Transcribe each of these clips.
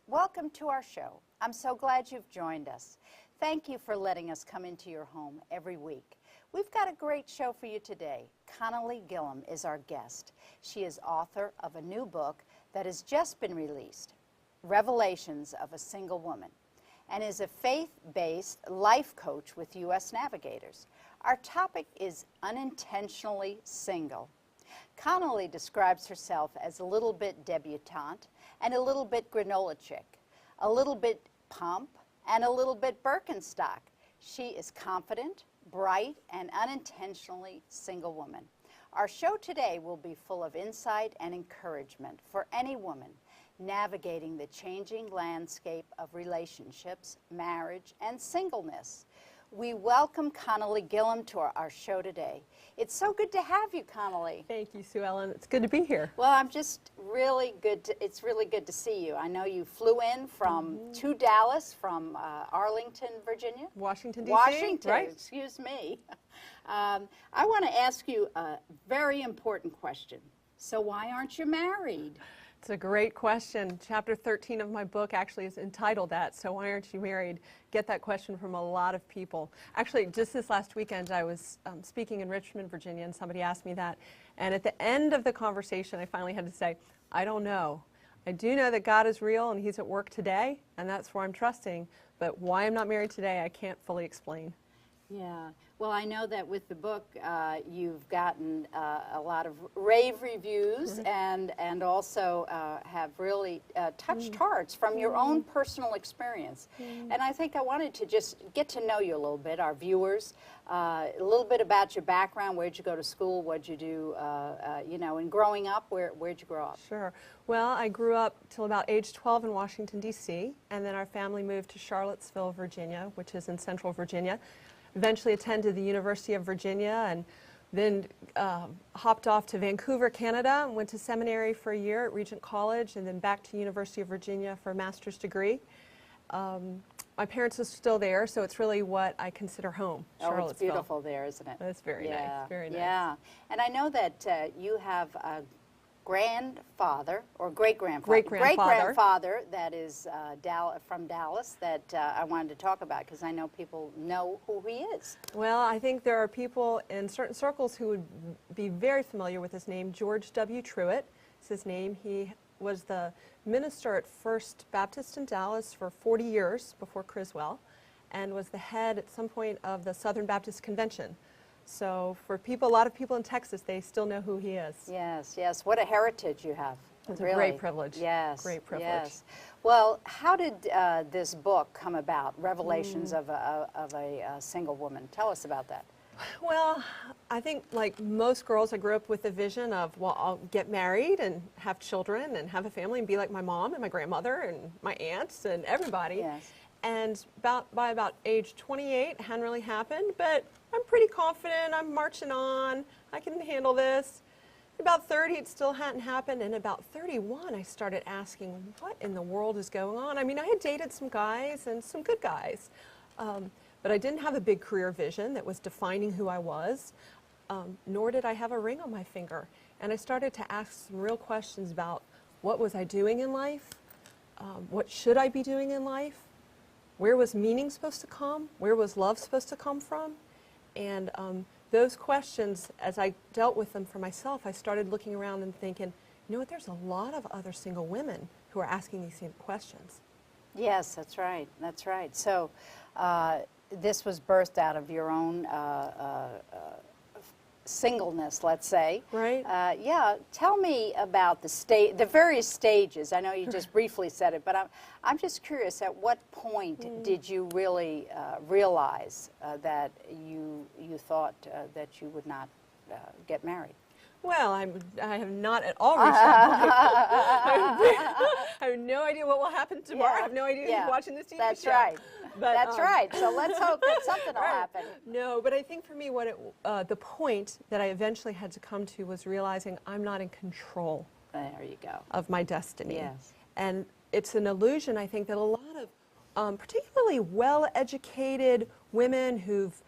Welcome to our show. I'm so glad you've joined us. Thank you for letting us come into your home every week. We've got a great show for you today. Connally Gilliam is our guest. She is author of a new book that has just been released, Revelations of a Single Woman, and is a faith-based life coach with U.S. Navigators. Our topic is unintentionally single. Connally describes herself as a little bit debutante and a little bit granola chick, a little bit pomp and a little bit Birkenstock. She is confident, bright, and unintentionally single woman. Our show today will be full of insight and encouragement for any woman navigating the changing landscape of relationships, marriage, and singleness. We welcome Connally Gilliam to our show today. It's so good to have you, Connally. Thank you, Suellen. It's good to be here. Well, I'm just really good. It's really good to see you. I know you flew in from to Dallas from Arlington, Virginia. Washington, D.C. Washington, right? Excuse me. I want to ask you a very important question. So why aren't you married? It's a great question. Chapter 13 of my book actually is entitled that, So Why Aren't You Married? Get that question from a lot of people. Actually, just this last weekend, I was speaking in Richmond, Virginia, and somebody asked me that. And at the end of the conversation, I finally had to say, I don't know. I do know that God is real and He's at work today, and that's where I'm trusting. But why I'm not married today, I can't fully explain. Yeah. Well, I know that with the book, you've gotten a lot of rave reviews and also have really touched hearts from your own personal experience. And I think I wanted to just get to know you a little bit, our viewers, a little bit about your background. Where'd you go to school? What'd you do, you know, and growing up, where'd you grow up? Sure. Well, I grew up till about age 12 in Washington, D.C., and then our family moved to Charlottesville, Virginia, which is in central Virginia. Eventually attended the University of Virginia and then hopped off to Vancouver, Canada, and went to seminary for a year at Regent College and then back to University of Virginia for a master's degree. My parents are still there, so it's really what I consider home, Charlottesville. Oh, it's beautiful there, isn't it? It's very nice, very nice. Yeah, and I know that you have a grandfather or great-grandfather that is from Dallas that I wanted to talk about because I know people know who he is. Well, I think there are people in certain circles who would be very familiar with his name. George W. Truett is his name. He was the minister at First Baptist in Dallas for 40 years before Criswell and was the head at some point of the Southern Baptist Convention. So for people, a lot of people in Texas, they still know who he is. Yes, yes. What a heritage you have. It's really. a great privilege. Yes. Great privilege. Yes. Well, how did this book come about, Revelations of a Single Woman? Tell us about that. Well, I think like most girls, I grew up with the vision of, well, I'll get married and have children and have a family and be like my mom and my grandmother and my aunts and everybody. Yes. And by about age 28, it hadn't really happened, but I'm pretty confident. I'm marching on. I can handle this. About 30, it still hadn't happened. And about 31, I started asking, what in the world is going on? I mean, I had dated some guys and some good guys, but I didn't have a big career vision that was defining who I was, nor did I have a ring on my finger. And I started to ask some real questions about what was I doing in life? What should I be doing in life? Where was meaning supposed to come? Where was love supposed to come from? And those questions, as I dealt with them for myself, I started looking around and thinking, you know what, there's a lot of other single women who are asking these same questions. Yes, that's right. That's right. So this was birthed out of your own singleness, let's say. Right. Yeah. Tell me about the various stages. I know you just briefly said it, but I'm just curious. At what point did you really realize that you thought that you would not get married? Well, I have not at all reached that point. I have no idea what will happen tomorrow. I have no idea who's watching this TV That's show. right. But, That's right. So let's hope that something will happen. No, but I think for me, the point that I eventually had to come to was realizing I'm not in control. There you go. Of my destiny. Yes. And it's an illusion, I think, that a lot of particularly well-educated women who've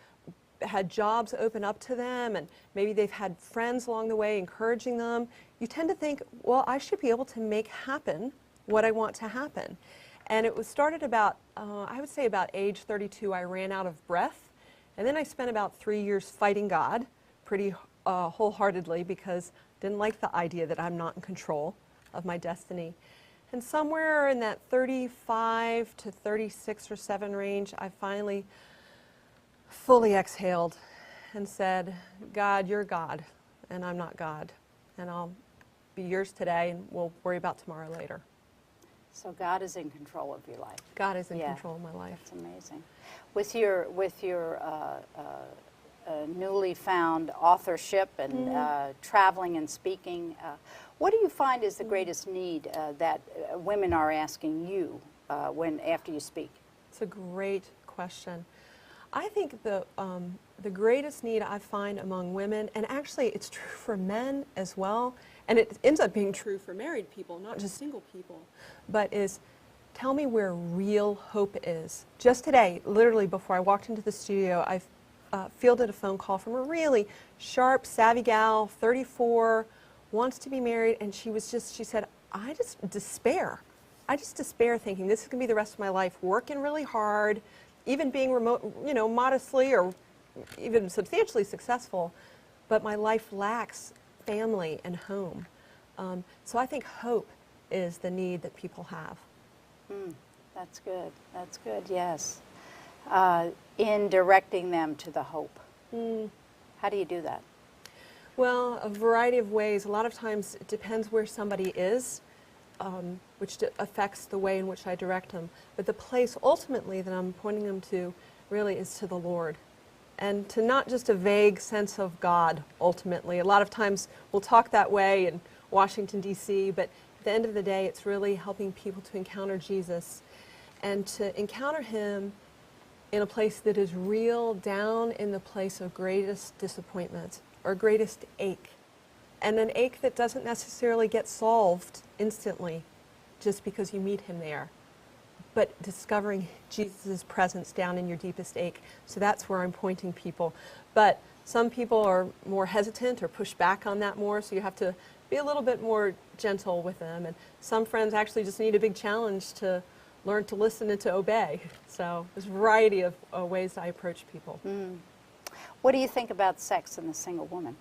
had jobs open up to them and maybe they've had friends along the way encouraging them, you tend to think, well, I should be able to make happen what I want to happen. And it was started about, I would say about age 32, I ran out of breath. And then I spent about 3 years fighting God pretty wholeheartedly because I didn't like the idea that I'm not in control of my destiny. And somewhere in that 35 to 36 or 7 range, I finally fully exhaled and said, God, you're God, and I'm not God. And I'll be yours today, and we'll worry about tomorrow later. So God is in control of your life. God is in control of my life. That's amazing. With your newly found authorship and traveling and speaking, what do you find is the greatest need that women are asking you after you speak? It's a great question. I think the greatest need I find among women, and actually it's true for men as well, and it ends up being true for married people, not just single people, but is tell me where real hope is. Just today, literally before I walked into the studio, I fielded a phone call from a really sharp, savvy gal, 34, wants to be married, and she said, I just despair. I just despair thinking this is going to be the rest of my life, working really hard, even being remote, modestly or even substantially successful, but my life lacks family and home. So I think hope is the need that people have. That's good. That's good, yes. In directing them to the hope. How do you do that? Well, a variety of ways. A lot of times it depends where somebody is, which affects the way in which I direct them. But the place ultimately that I'm pointing them to really is to the Lord. And to not just a vague sense of God, ultimately. A lot of times we'll talk that way in Washington, D.C., but at the end of the day, it's really helping people to encounter Jesus and to encounter Him in a place that is real, down in the place of greatest disappointment or greatest ache. And an ache that doesn't necessarily get solved instantly just because you meet Him there, but discovering Jesus' presence down in your deepest ache. So that's where I'm pointing people. But some people are more hesitant or push back on that more, so you have to be a little bit more gentle with them. And some friends actually just need a big challenge to learn to listen and to obey. So there's a variety of ways I approach people. What do you think about sex in the single woman?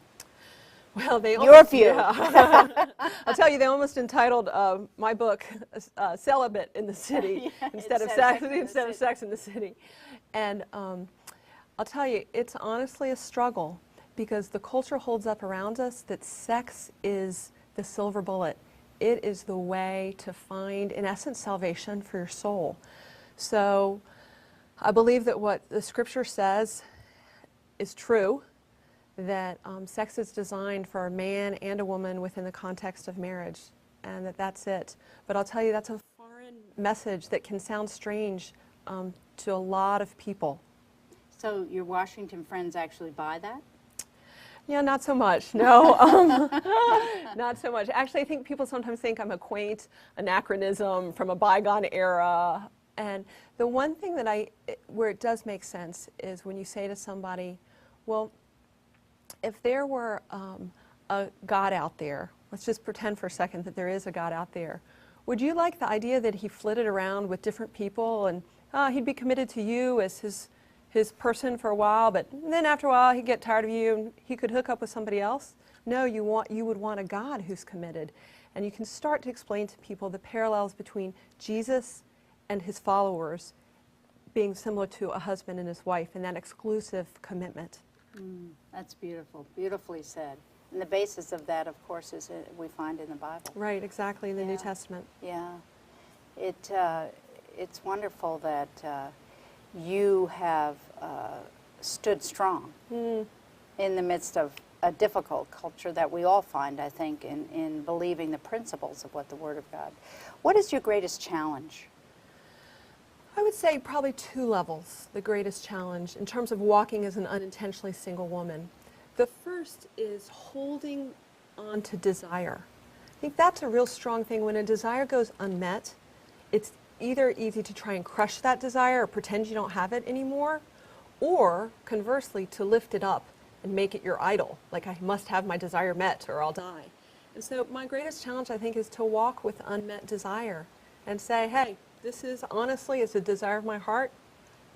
Well, they Your view. Yeah. I'll tell you, they almost entitled my book "Celibate in the City" instead of Sex in the City. And I'll tell you, it's honestly a struggle because the culture holds up around us that sex is the silver bullet. It is the way to find, in essence, salvation for your soul. So I believe that what the Scripture says is true, that sex is designed for a man and a woman within the context of marriage, and that's it. But I'll tell you, that's a foreign message that can sound strange to a lot of people. So your Washington friends actually buy that? Yeah, not so much. No, not so much. Actually, I think people sometimes think I'm a quaint anachronism from a bygone era. And the one thing that where it does make sense is when you say to somebody, well, if there were a God out there, let's just pretend for a second that there is a God out there, would you like the idea that He flitted around with different people and He'd be committed to you as his person for a while, but then after a while he'd get tired of you and he could hook up with somebody else? No, you would want a God who's committed. And you can start to explain to people the parallels between Jesus and His followers being similar to a husband and his wife and that exclusive commitment. That's beautiful, beautifully said. And the basis of that, of course, is we find in the Bible. Right, exactly, in the New Testament. Yeah. It's wonderful that you have stood strong in the midst of a difficult culture that we all find, I think, in believing the principles of what the Word of God. What is your greatest challenge? I would say probably 2 levels, the greatest challenge in terms of walking as an unintentionally single woman. The first is holding on to desire. I think that's a real strong thing. When a desire goes unmet, it's either easy to try and crush that desire or pretend you don't have it anymore, or conversely to lift it up and make it your idol, like I must have my desire met or I'll die. And so my greatest challenge, I think, is to walk with unmet desire and say, hey, This is, honestly, it's a desire of my heart,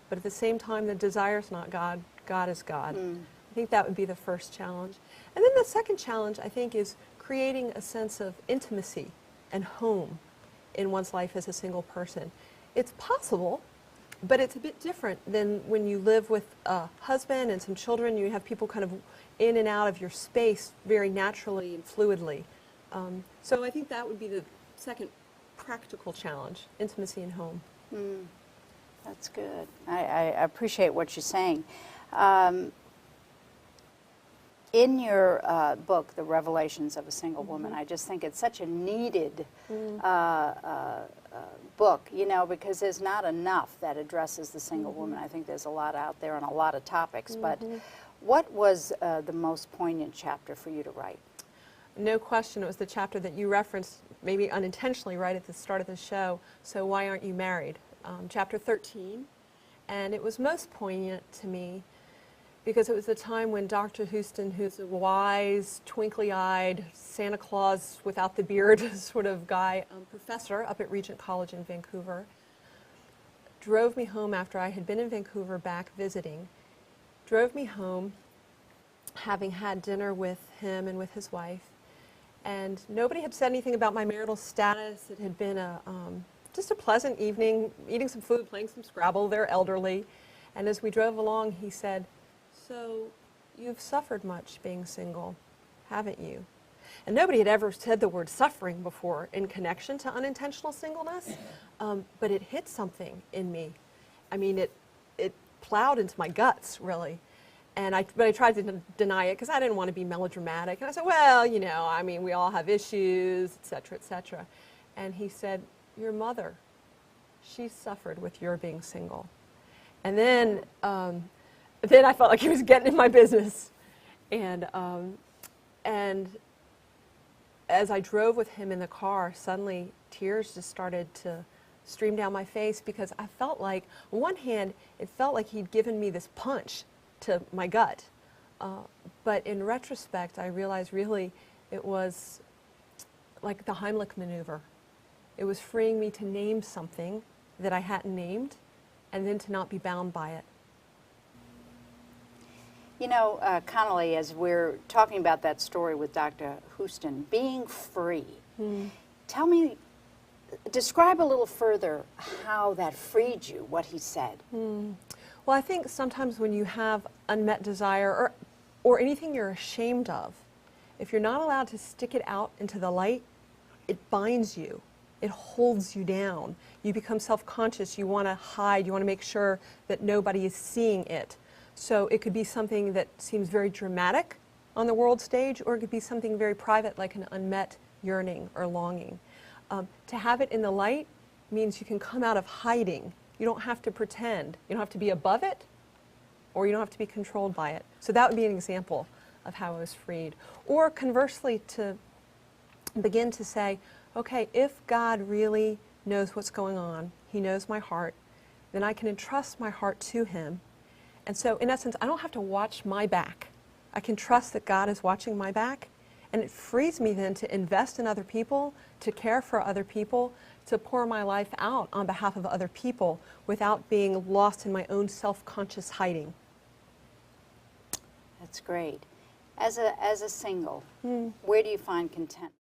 but at the same time, the desire is not God. God is God. I think that would be the first challenge. And then the second challenge, I think, is creating a sense of intimacy and home in one's life as a single person. It's possible, but it's a bit different than when you live with a husband and some children. You have people kind of in and out of your space very naturally and fluidly. So I think that would be the second practical challenge, intimacy and home. That's good. I appreciate what you're saying. In your book, The Revelations of a Single Woman, I just think it's such a needed book, you know, because there's not enough that addresses the single woman. I think there's a lot out there on a lot of topics, but what was the most poignant chapter for you to write? No question, it was the chapter that you referenced, maybe unintentionally, right at the start of the show, So Why Aren't You Married? Chapter 13. And it was most poignant to me because it was the time when Dr. Houston, who's a wise, twinkly-eyed, Santa Claus without the beard sort of guy, professor up at Regent College in Vancouver, drove me home after I had been in Vancouver back visiting, drove me home having had dinner with him and with his wife. And nobody had said anything about my marital status. It had been just a pleasant evening, eating some food, playing some Scrabble. They're elderly. And as we drove along, he said, "So you've suffered much being single, haven't you?" And nobody had ever said the word suffering before in connection to unintentional singleness, but it hit something in me. I mean, it plowed into my guts, really. But I tried to deny it because I didn't want to be melodramatic. And I said, well, you know, I mean, we all have issues, et cetera, et cetera. And he said, your mother, she suffered with your being single. And then I felt like he was getting in my business. And as I drove with him in the car, suddenly tears just started to stream down my face because I felt like, on one hand, it felt like he'd given me this punch to my gut. But in retrospect, I realized really it was like the Heimlich maneuver. It was freeing me to name something that I hadn't named and then to not be bound by it. You know, Connally, as we're talking about that story with Dr. Houston, being free, tell me, describe a little further how that freed you, what he said. Well, I think sometimes when you have unmet desire or anything you're ashamed of, if you're not allowed to stick it out into the light, it binds you. It holds you down. You become self-conscious. You want to hide. You want to make sure that nobody is seeing it. So it could be something that seems very dramatic on the world stage, or it could be something very private like an unmet yearning or longing. To have it in the light means you can come out of hiding. You don't have to pretend. You don't have to be above it, or you don't have to be controlled by it. So that would be an example of how I was freed. Or conversely, to begin to say, okay, if God really knows what's going on, He knows my heart, then I can entrust my heart to Him. And so, in essence, I don't have to watch my back. I can trust that God is watching my back, and it frees me then to invest in other people, to care for other people, to pour my life out on behalf of other people without being lost in my own self-conscious hiding. That's great. As a single, where do you find content?